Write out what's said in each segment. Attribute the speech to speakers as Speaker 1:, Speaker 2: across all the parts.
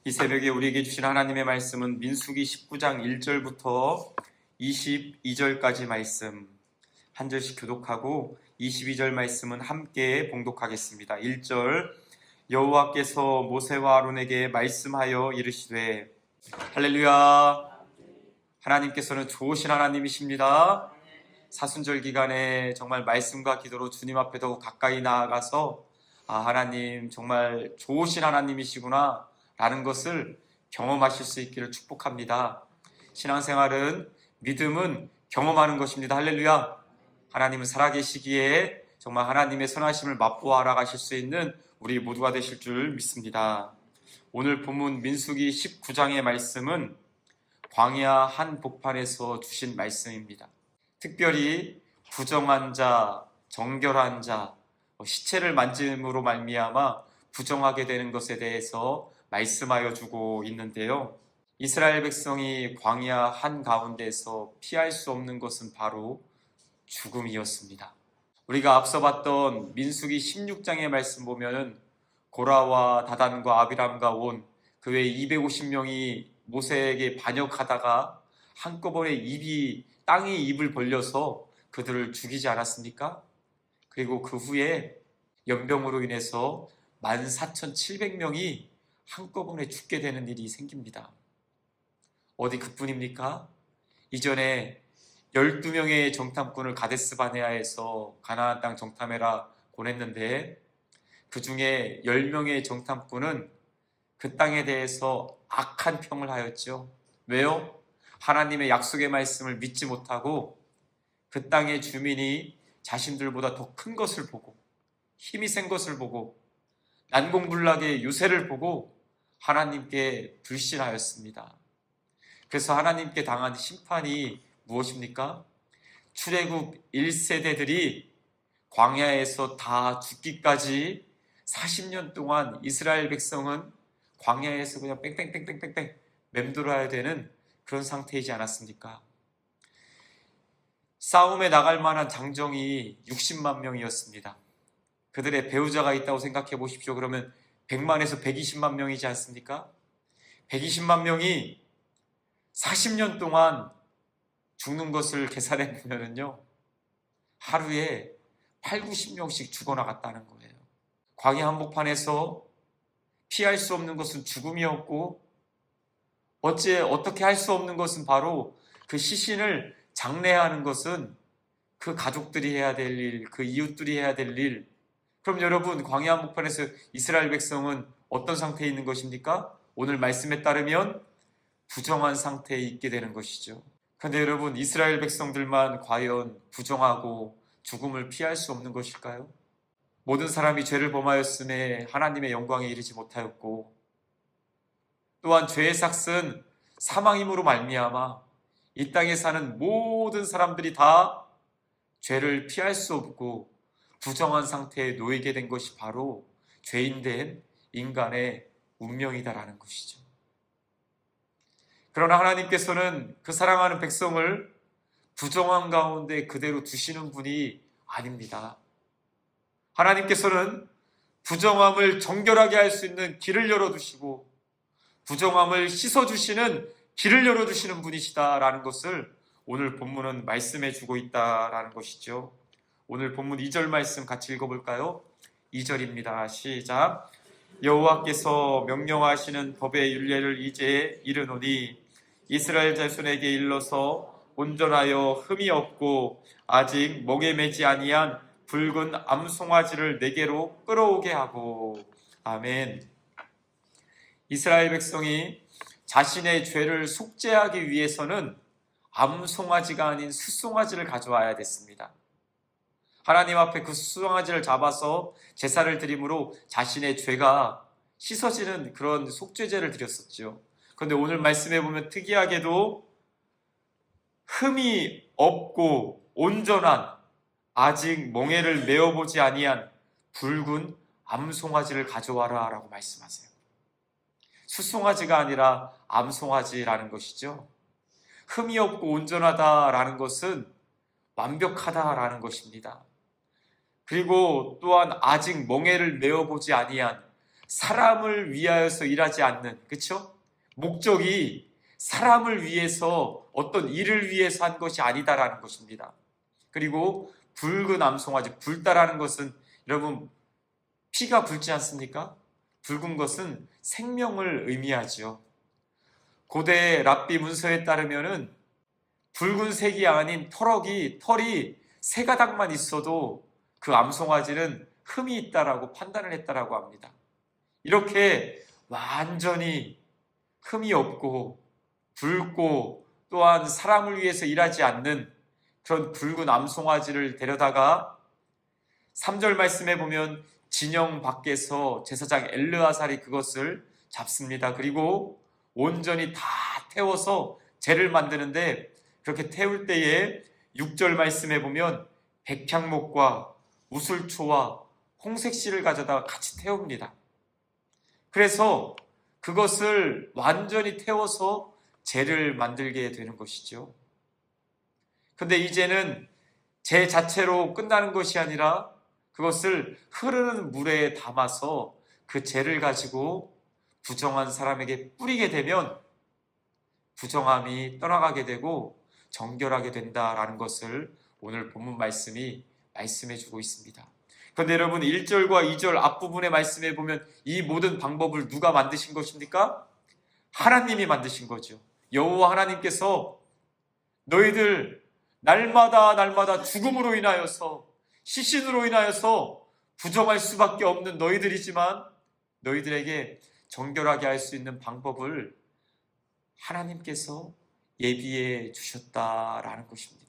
Speaker 1: 이 새벽에 우리에게 주신 하나님의 말씀은 민수기 19장 1절부터 22절까지 말씀 한 절씩 교독하고 22절 말씀은 함께 봉독하겠습니다. 1절 여호와께서 모세와 아론에게 말씀하여 이르시되 할렐루야. 하나님께서는 좋으신 하나님이십니다. 사순절 기간에 정말 말씀과 기도로 주님 앞에 더욱 가까이 나아가서 하나님 정말 좋으신 하나님이시구나 라는 것을 경험하실 수 있기를 축복합니다. 신앙생활은 믿음은 경험하는 것입니다. 할렐루야. 하나님은 살아계시기에 정말 하나님의 선하심을 맛보아 알아가실 수 있는 우리 모두가 되실 줄 믿습니다. 오늘 본문 민수기 19장의 말씀은 광야 한복판에서 주신 말씀입니다. 특별히 부정한 자, 정결한 자, 시체를 만짐으로 말미암아 부정하게 되는 것에 대해서 말씀하여 주고 있는데요. 이스라엘 백성이 광야 한가운데서 피할 수 없는 것은 바로 죽음이었습니다. 우리가 앞서 봤던 민수기 16장의 말씀 보면은 고라와 다단과 아비람과 온 그 외 250명이 모세에게 반역하다가 한꺼번에 땅에 입을 벌려서 그들을 죽이지 않았습니까? 그리고 그 후에 연병으로 인해서 14,700명이 한꺼번에 죽게 되는 일이 생깁니다. 어디 그뿐입니까? 이전에 12명의 정탐꾼을 가데스 바네아에서 가나안 땅 정탐해라 보냈는데 그 중에 10명의 정탐꾼은 그 땅에 대해서 악한 평을 하였죠. 왜요? 하나님의 약속의 말씀을 믿지 못하고 그 땅의 주민이 자신들보다 더 큰 것을 보고 힘이 센 것을 보고 난공불락의 유세를 보고 하나님께 불신하였습니다. 그래서 하나님께 당한 심판이 무엇입니까? 출애굽 1세대들이 광야에서 다 죽기까지 40년 동안 이스라엘 백성은 광야에서 그냥 뺑뺑뺑뺑뺑뺑 맴돌아야 되는 그런 상태이지 않았습니까? 싸움에 나갈 만한 장정이 60만 명이었습니다. 그들의 배우자가 있다고 생각해 보십시오. 그러면 100만에서 120만 명이지 않습니까? 120만 명이 40년 동안 죽는 것을 계산해 보면요, 하루에 8, 90명씩 죽어나갔다는 거예요. 광야 한복판에서 피할 수 없는 것은 죽음이었고 어떻게 할 수 없는 것은 바로 그 시신을 장례하는 것은 그 가족들이 해야 될 일, 그 이웃들이 해야 될 일. 그럼 여러분, 광야 한복판에서 이스라엘 백성은 어떤 상태에 있는 것입니까? 오늘 말씀에 따르면 부정한 상태에 있게 되는 것이죠. 그런데 여러분, 이스라엘 백성들만 과연 부정하고 죽음을 피할 수 없는 것일까요? 모든 사람이 죄를 범하였음에 하나님의 영광에 이르지 못하였고 또한 죄의 삭은 사망임으로 말미암아 이 땅에 사는 모든 사람들이 다 죄를 피할 수 없고 부정한 상태에 놓이게 된 것이 바로 죄인된 인간의 운명이다라는 것이죠. 그러나 하나님께서는 그 사랑하는 백성을 부정한 가운데 그대로 두시는 분이 아닙니다. 하나님께서는 부정함을 정결하게 할 수 있는 길을 열어두시고 부정함을 씻어주시는 길을 열어주시는 분이시다라는 것을 오늘 본문은 말씀해 주고 있다라는 것이죠. 오늘 본문 2절 말씀 같이 읽어볼까요? 2절입니다. 시작. 여호와께서 명령하시는 법의 율례를 이제 이르노니 이스라엘 자손에게 일러서 온전하여 흠이 없고 아직 멍에 매지 아니한 붉은 암송아지를 내게로 끌어오게 하고. 아멘. 이스라엘 백성이 자신의 죄를 속죄하기 위해서는 암송아지가 아닌 숫송아지를 가져와야 됐습니다. 하나님 앞에 그 숫송아지를 잡아서 제사를 드림으로 자신의 죄가 씻어지는 그런 속죄제를 드렸었죠. 그런데 오늘 말씀해 보면 특이하게도 흠이 없고 온전한 아직 멍에를 메어보지 아니한 붉은 암송아지를 가져와라 라고 말씀하세요. 숫송아지가 아니라 암송아지라는 것이죠. 흠이 없고 온전하다라는 것은 완벽하다라는 것입니다. 그리고 또한 아직 멍에를 메어보지 아니한 사람을 위하여서 일하지 않는, 그렇죠? 목적이 사람을 위해서 어떤 일을 위해서 한 것이 아니다라는 것입니다. 그리고 붉은 암송아지, 붉다라는 것은 여러분 피가 붉지 않습니까? 붉은 것은 생명을 의미하죠. 고대 랍비 문서에 따르면은 붉은색이 아닌 털이 세 가닥만 있어도 그 암송아지는 흠이 있다라고 판단을 했다라고 합니다. 이렇게 완전히 흠이 없고 붉고 또한 사람을 위해서 일하지 않는 그런 붉은 암송아지를 데려다가 3절 말씀에 보면 진영 밖에서 제사장 엘르아살이 그것을 잡습니다. 그리고 온전히 다 태워서 제를 만드는데, 그렇게 태울 때에 6절 말씀에 보면 백향목과 우슬초와 홍색실을 가져다가 같이 태웁니다. 그래서 그것을 완전히 태워서 제를 만들게 되는 것이죠. 근데 이제는 제 자체로 끝나는 것이 아니라 그것을 흐르는 물에 담아서 그 재를 가지고 부정한 사람에게 뿌리게 되면 부정함이 떠나가게 되고 정결하게 된다라는 것을 오늘 본문 말씀이 말씀해 주고 있습니다. 그런데 여러분 1절과 2절 앞부분의 말씀에 보면 이 모든 방법을 누가 만드신 것입니까? 하나님이 만드신 거죠. 여호와 하나님께서 너희들 날마다 죽음으로 인하여서 시신으로 인하여서 부정할 수밖에 없는 너희들이지만 너희들에게 정결하게 할 수 있는 방법을 하나님께서 예비해 주셨다라는 것입니다.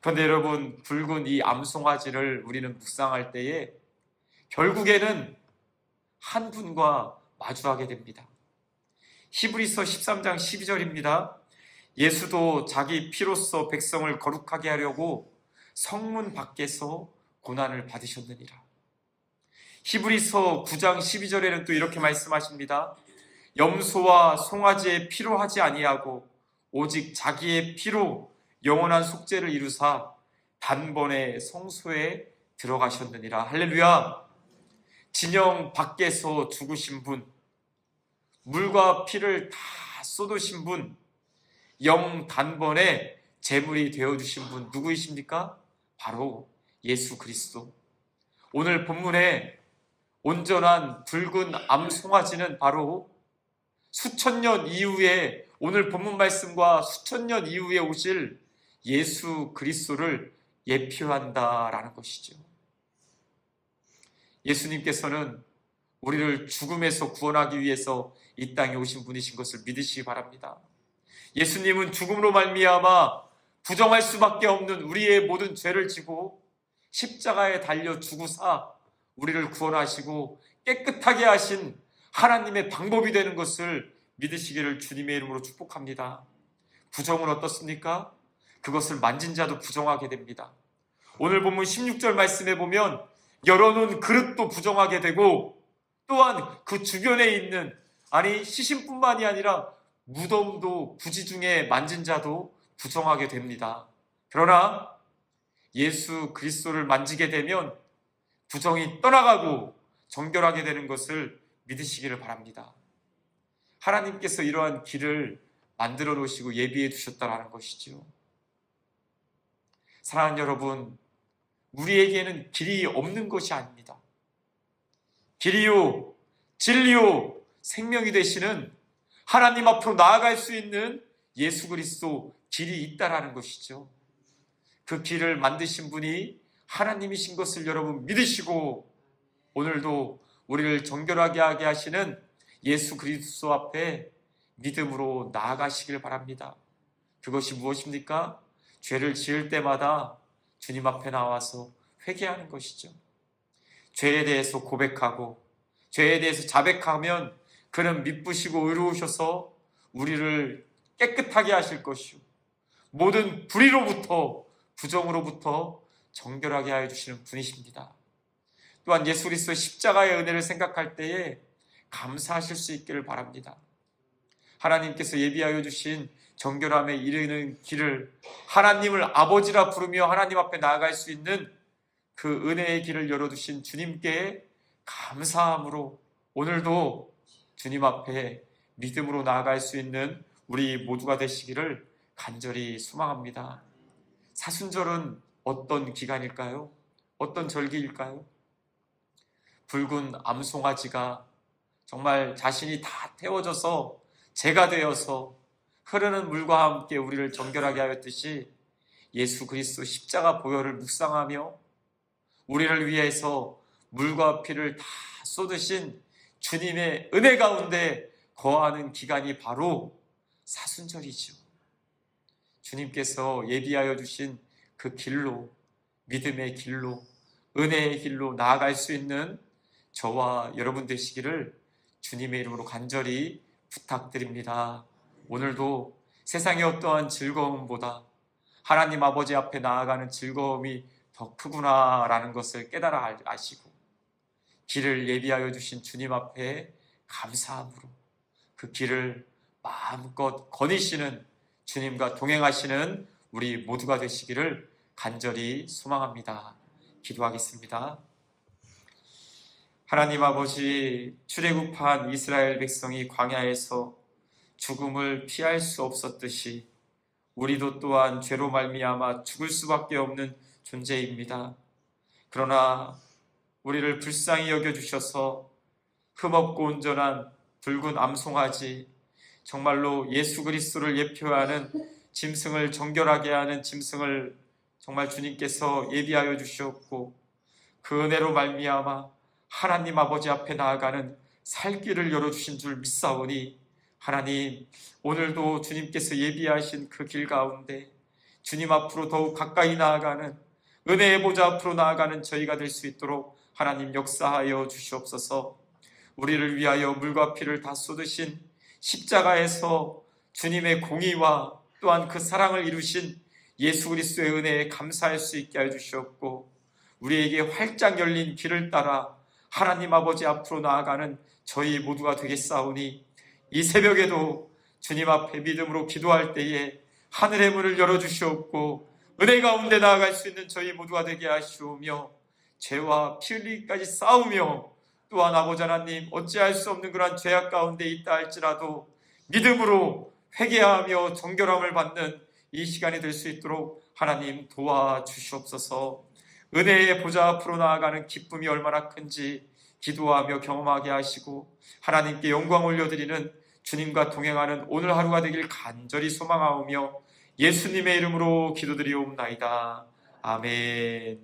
Speaker 1: 그런데 여러분 붉은 이 암송아지를 우리는 묵상할 때에 결국에는 한 분과 마주하게 됩니다. 히브리서 13장 12절입니다. 예수도 자기 피로써 백성을 거룩하게 하려고 성문 밖에서 고난을 받으셨느니라. 히브리서 9장 12절에는 또 이렇게 말씀하십니다. 염소와 송아지의 피로 하지 아니하고 오직 자기의 피로 영원한 속죄를 이루사 단번에 성소에 들어가셨느니라. 할렐루야. 진영 밖에서 죽으신 분, 물과 피를 다 쏟으신 분, 영 단번에 제물이 되어주신 분 누구이십니까? 바로 예수 그리스도. 오늘 본문에 온전한 붉은 암송아지는 바로 수천 년 이후에, 오늘 본문 말씀과 수천 년 이후에 오실 예수 그리스도를 예표한다라는 것이죠. 예수님께서는 우리를 죽음에서 구원하기 위해서 이 땅에 오신 분이신 것을 믿으시기 바랍니다. 예수님은 죽음으로 말미암아 부정할 수밖에 없는 우리의 모든 죄를 지고 십자가에 달려 죽으사 우리를 구원하시고 깨끗하게 하신 하나님의 방법이 되는 것을 믿으시기를 주님의 이름으로 축복합니다. 부정은 어떻습니까? 그것을 만진 자도 부정하게 됩니다. 오늘 본문 16절 말씀에 보면 열어놓은 그릇도 부정하게 되고 또한 그 주변에 있는, 아니 시신뿐만이 아니라 무덤도 부지 중에 만진 자도 부정하게 됩니다. 그러나 예수 그리스도를 만지게 되면 부정이 떠나가고 정결하게 되는 것을 믿으시기를 바랍니다. 하나님께서 이러한 길을 만들어 놓으시고 예비해 두셨다는 것이죠. 사랑하는 여러분, 우리에게는 길이 없는 것이 아닙니다. 길이요 진리요 생명이 되시는 하나님 앞으로 나아갈 수 있는 예수 그리스도 길이 있다라는 것이죠. 그 길을 만드신 분이 하나님이신 것을 여러분 믿으시고 오늘도 우리를 정결하게 하게 하시는 예수 그리스도 앞에 믿음으로 나아가시길 바랍니다. 그것이 무엇입니까? 죄를 지을 때마다 주님 앞에 나와서 회개하는 것이죠. 죄에 대해서 고백하고 죄에 대해서 자백하면 그는 미쁘시고 의로우셔서 우리를 깨끗하게 하실 것이요 모든 불의로부터 부정으로부터 정결하게 하여 주시는 분이십니다. 또한 예수 그리스도의 십자가의 은혜를 생각할 때에 감사하실 수 있기를 바랍니다. 하나님께서 예비하여 주신 정결함에 이르는 길을, 하나님을 아버지라 부르며 하나님 앞에 나아갈 수 있는 그 은혜의 길을 열어두신 주님께 감사함으로 오늘도 주님 앞에 믿음으로 나아갈 수 있는 우리 모두가 되시기를 간절히 소망합니다. 사순절은 어떤 기간일까요? 어떤 절기일까요? 붉은 암송아지가 정말 자신이 다 태워져서 재가 되어서 흐르는 물과 함께 우리를 정결하게 하였듯이 예수 그리스도 십자가 보혈을 묵상하며 우리를 위해서 물과 피를 다 쏟으신 주님의 은혜 가운데 거하는 기간이 바로 사순절이죠. 주님께서 예비하여 주신 그 길로, 믿음의 길로, 은혜의 길로 나아갈 수 있는 저와 여러분 되시기를 주님의 이름으로 간절히 부탁드립니다. 오늘도 세상의 어떠한 즐거움보다 하나님 아버지 앞에 나아가는 즐거움이 더 크구나라는 것을 깨달아 아시고 길을 예비하여 주신 주님 앞에 감사함으로 그 길을 마음껏 거니시는 주님과 동행하시는 우리 모두가 되시기를 간절히 소망합니다. 기도하겠습니다. 하나님 아버지, 출애굽한 이스라엘 백성이 광야에서 죽음을 피할 수 없었듯이 우리도 또한 죄로 말미암아 죽을 수밖에 없는 존재입니다. 그러나 우리를 불쌍히 여겨주셔서 흠없고 온전한 붉은 암송아지, 정말로 예수 그리스도를 예표하는 짐승을 정결하게 하는 짐승을 정말 주님께서 예비하여 주셨고 그 은혜로 말미암아 하나님 아버지 앞에 나아가는 살 길을 열어주신 줄 믿사오니 하나님, 오늘도 주님께서 예비하신 그 길 가운데 주님 앞으로 더욱 가까이 나아가는 은혜의 보좌 앞으로 나아가는 저희가 될 수 있도록 하나님 역사하여 주시옵소서. 우리를 위하여 물과 피를 다 쏟으신 십자가에서 주님의 공의와 또한 그 사랑을 이루신 예수 그리스도의 은혜에 감사할 수 있게 하여 주시옵고 우리에게 활짝 열린 길을 따라 하나님 아버지 앞으로 나아가는 저희 모두가 되겠사오니 이 새벽에도 주님 앞에 믿음으로 기도할 때에 하늘의 문을 열어주시옵고 은혜 가운데 나아갈 수 있는 저희 모두가 되게 하시오며 죄와 피 흘리기까지 싸우며 또한 아버지 하나님 어찌할 수 없는 그러한 죄악 가운데 있다 할지라도 믿음으로 회개하며 정결함을 받는 이 시간이 될 수 있도록 하나님 도와주시옵소서. 은혜의 보좌 앞으로 나아가는 기쁨이 얼마나 큰지 기도하며 경험하게 하시고 하나님께 영광 올려드리는 주님과 동행하는 오늘 하루가 되길 간절히 소망하오며 예수님의 이름으로 기도드리옵나이다. 아멘.